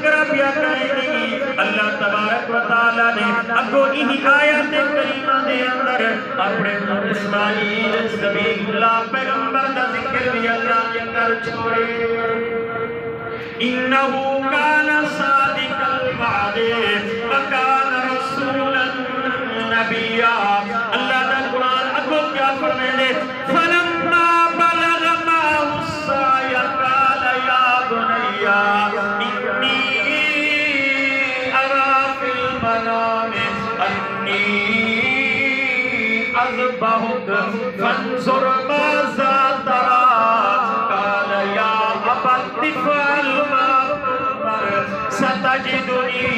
ذکر پیا کریں گی اللہ تبارک و تعالیٰ نے اگو ہی آیات کریمہ دے اندر اپنے اسماعیل زبیح اللہ پیغمبر دا ذکر بھی اللہ کے اندر چھوڑے انہو کان صادق الوعد وکان رسولا نبیا اللہ دا قرآن اگو کیا فرمے دے فلما بلغ معه السعی قال یا بنی انی ارى في المنام انی اذبحک فانظر ماذا ترى قال یا ابت افعل ما تؤمر ستجدنی